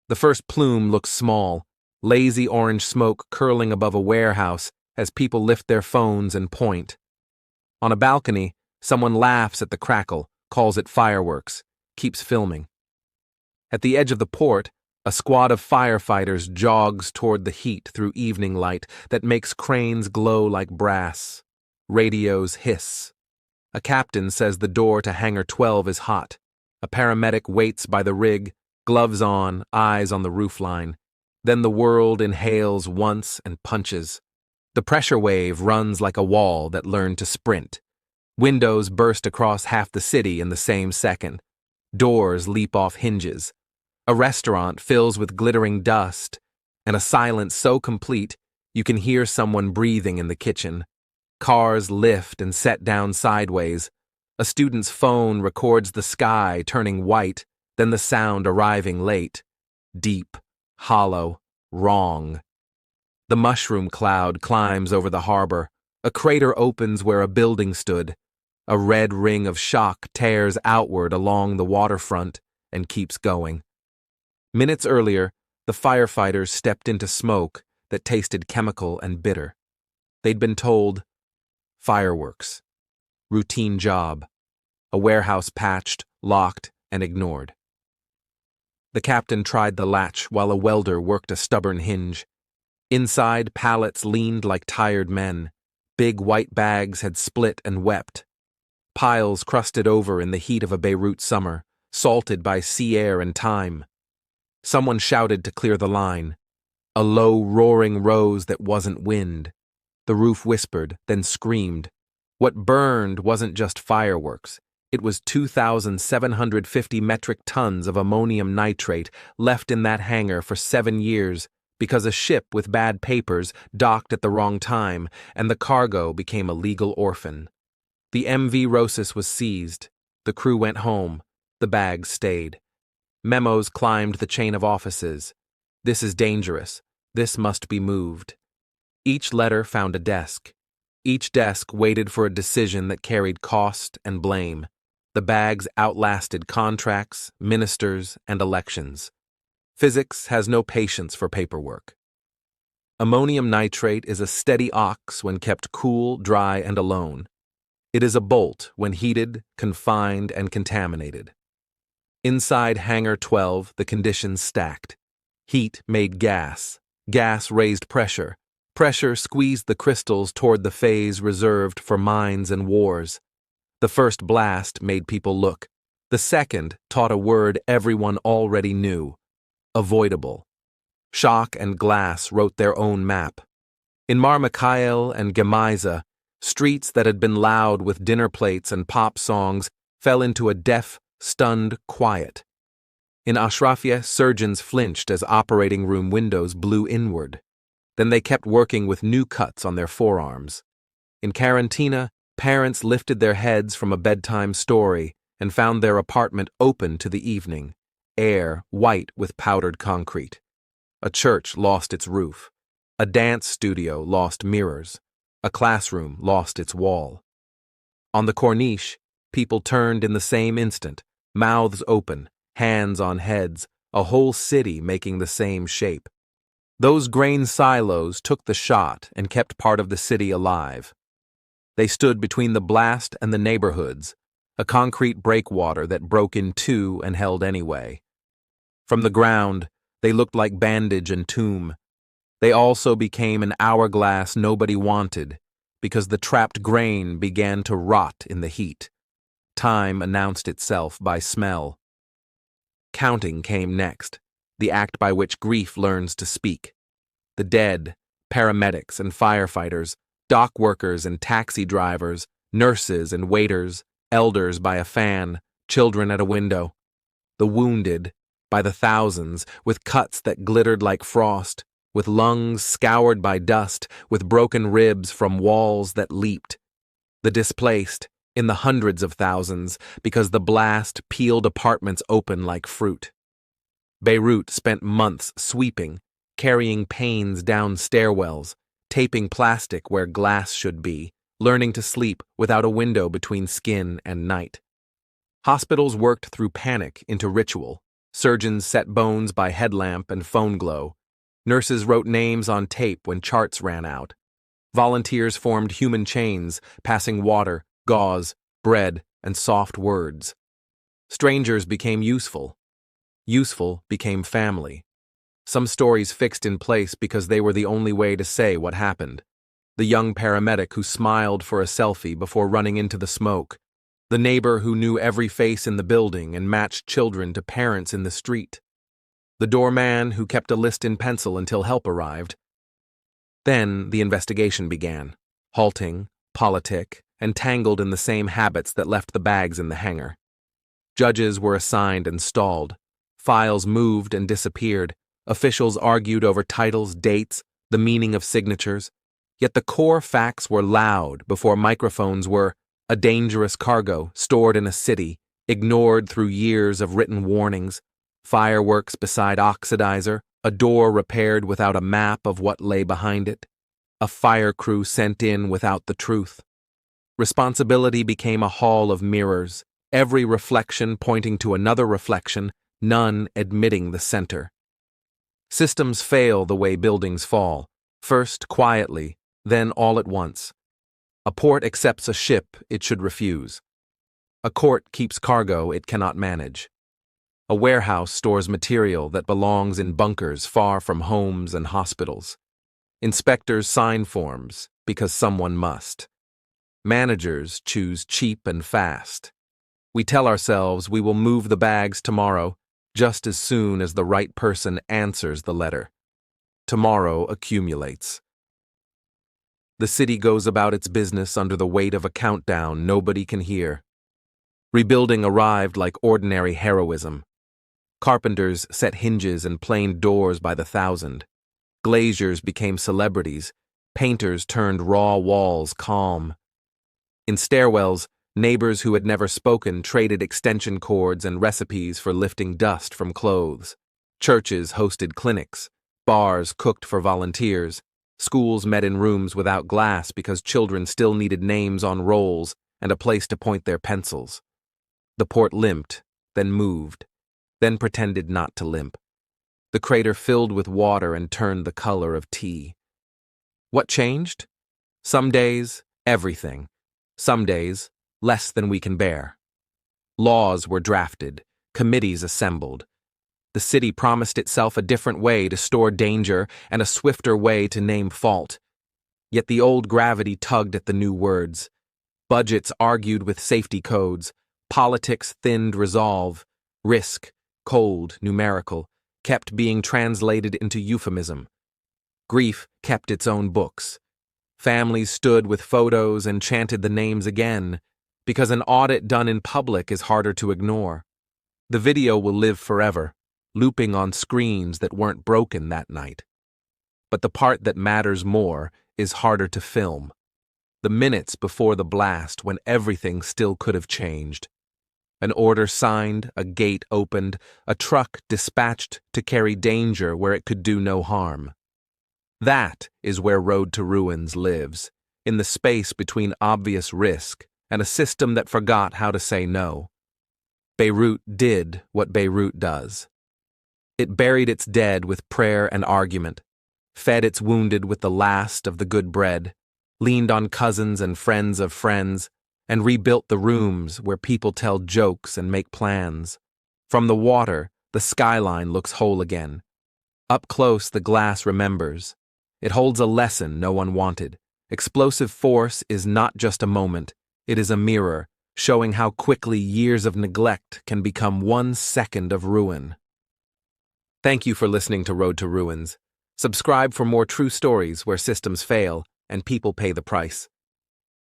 The first plume looks small, lazy orange smoke curling above a warehouse as people lift their phones and point. On a balcony, someone laughs at the crackle, calls it fireworks, keeps filming. At the edge of the port, a squad of firefighters jogs toward the heat through evening light that makes cranes glow like brass. Radios hiss. A captain says the door to Hangar 12 is hot. A paramedic waits by the rig, gloves on, eyes on the roofline. Then the world inhales once and punches. The pressure wave runs like a wall that learned to sprint. Windows burst across half the city in the same second. Doors leap off hinges. A restaurant fills with glittering dust, and a silence so complete you can hear someone breathing in the kitchen. Cars lift and set down sideways. A student's phone records the sky turning white, then the sound arriving late. Deep, hollow, wrong. The mushroom cloud climbs over the harbor. A crater opens where a building stood. A red ring of shock tears outward along the waterfront and keeps going. Minutes earlier, the firefighters stepped into smoke that tasted chemical and bitter. They'd been told, fireworks. Routine job. A warehouse patched, locked, and ignored. The captain tried the latch while a welder worked a stubborn hinge. Inside, pallets leaned like tired men. Big white bags had split and wept. Piles crusted over in the heat of a Beirut summer, salted by sea air and time. Someone shouted to clear the line. A low roaring rose that wasn't wind. The roof whispered, then screamed. What burned wasn't just fireworks. It was 2,750 metric tons of ammonium nitrate left in that hangar for 7 years because a ship with bad papers docked at the wrong time and the cargo became a legal orphan. The MV Rosas was seized. The crew went home. The bags stayed. Memos climbed the chain of offices. This is dangerous. This must be moved. Each letter found a desk. Each desk waited for a decision that carried cost and blame. The bags outlasted contracts, ministers, and elections. Physics has no patience for paperwork. Ammonium nitrate is a steady ox when kept cool, dry, and alone. It is a bolt when heated, confined, and contaminated. Inside Hangar 12, the conditions stacked. Heat made gas. Gas raised pressure. Pressure squeezed the crystals toward the phase reserved for mines and wars. The first blast made people look. The second taught a word everyone already knew. Avoidable. Shock and glass wrote their own map. In Mar Mikhail and Gemaiza, streets that had been loud with dinner plates and pop songs fell into a deaf, stunned quiet. In Ashrafia, surgeons flinched as operating room windows blew inward. Then they kept working with new cuts on their forearms. In Karantina, parents lifted their heads from a bedtime story and found their apartment open to the evening, air white with powdered concrete. A church lost its roof. A dance studio lost mirrors. A classroom lost its wall. On the Corniche, people turned in the same instant, mouths open, hands on heads, a whole city making the same shape. Those grain silos took the shot and kept part of the city alive. They stood between the blast and the neighborhoods, a concrete breakwater that broke in two and held anyway. From the ground, they looked like bandage and tomb. They also became an hourglass nobody wanted, because the trapped grain began to rot in the heat. Time announced itself by smell. Counting came next, the act by which grief learns to speak. The dead, paramedics and firefighters, dock workers and taxi drivers, nurses and waiters, elders by a fan, children at a window. The wounded, by the thousands, with cuts that glittered like frost, with lungs scoured by dust, with broken ribs from walls that leaped. The displaced, in the hundreds of thousands, because the blast peeled apartments open like fruit. Beirut spent months sweeping, carrying panes down stairwells, taping plastic where glass should be, learning to sleep without a window between skin and night. Hospitals worked through panic into ritual. Surgeons set bones by headlamp and phone glow. Nurses wrote names on tape when charts ran out. Volunteers formed human chains, passing water, gauze, bread, and soft words. Strangers became useful. Useful became family. Some stories fixed in place because they were the only way to say what happened. The young paramedic who smiled for a selfie before running into the smoke. The neighbor who knew every face in the building and matched children to parents in the street. The doorman who kept a list in pencil until help arrived. Then the investigation began, halting, politic, and tangled in the same habits that left the bags in the hangar. Judges were assigned and stalled. Files moved and disappeared. Officials argued over titles, dates, the meaning of signatures. Yet the core facts were loud before microphones were a dangerous cargo stored in a city, ignored through years of written warnings, fireworks beside oxidizer, a door repaired without a map of what lay behind it, a fire crew sent in without the truth. Responsibility became a hall of mirrors, every reflection pointing to another reflection, none admitting the center. Systems fail the way buildings fall, first quietly, then all at once. A port accepts a ship it should refuse. A court keeps cargo it cannot manage. A warehouse stores material that belongs in bunkers far from homes and hospitals. Inspectors sign forms because someone must. Managers choose cheap and fast. We tell ourselves we will move the bags tomorrow, just as soon as the right person answers the letter. Tomorrow accumulates. The city goes about its business under the weight of a countdown nobody can hear. Rebuilding arrived like ordinary heroism. Carpenters set hinges and planed doors by the thousand. Glaziers became celebrities. Painters turned raw walls calm. In stairwells, neighbors who had never spoken traded extension cords and recipes for lifting dust from clothes. Churches hosted clinics. Bars cooked for volunteers. Schools met in rooms without glass because children still needed names on rolls and a place to point their pencils. The port limped, then moved, then pretended not to limp. The crater filled with water and turned the color of tea. What changed? Some days, everything. Some days, less than we can bear. Laws were drafted, committees assembled. The city promised itself a different way to store danger and a swifter way to name fault. Yet the old gravity tugged at the new words. Budgets argued with safety codes. Politics thinned resolve. Risk, cold, numerical, kept being translated into euphemism. Grief kept its own books. Families stood with photos and chanted the names again, because an audit done in public is harder to ignore. The video will live forever, looping on screens that weren't broken that night. But the part that matters more is harder to film. The minutes before the blast when everything still could have changed. An order signed, a gate opened, a truck dispatched to carry danger where it could do no harm. That is where Road to Ruins lives, in the space between obvious risk and a system that forgot how to say no. Beirut did what Beirut does. It buried its dead with prayer and argument, fed its wounded with the last of the good bread, leaned on cousins and friends of friends, and rebuilt the rooms where people tell jokes and make plans. From the water, the skyline looks whole again. Up close, the glass remembers. It holds a lesson no one wanted. Explosive force is not just a moment, it is a mirror, showing how quickly years of neglect can become 1 second of ruin. Thank you for listening to Road to Ruins. Subscribe for more true stories where systems fail and people pay the price.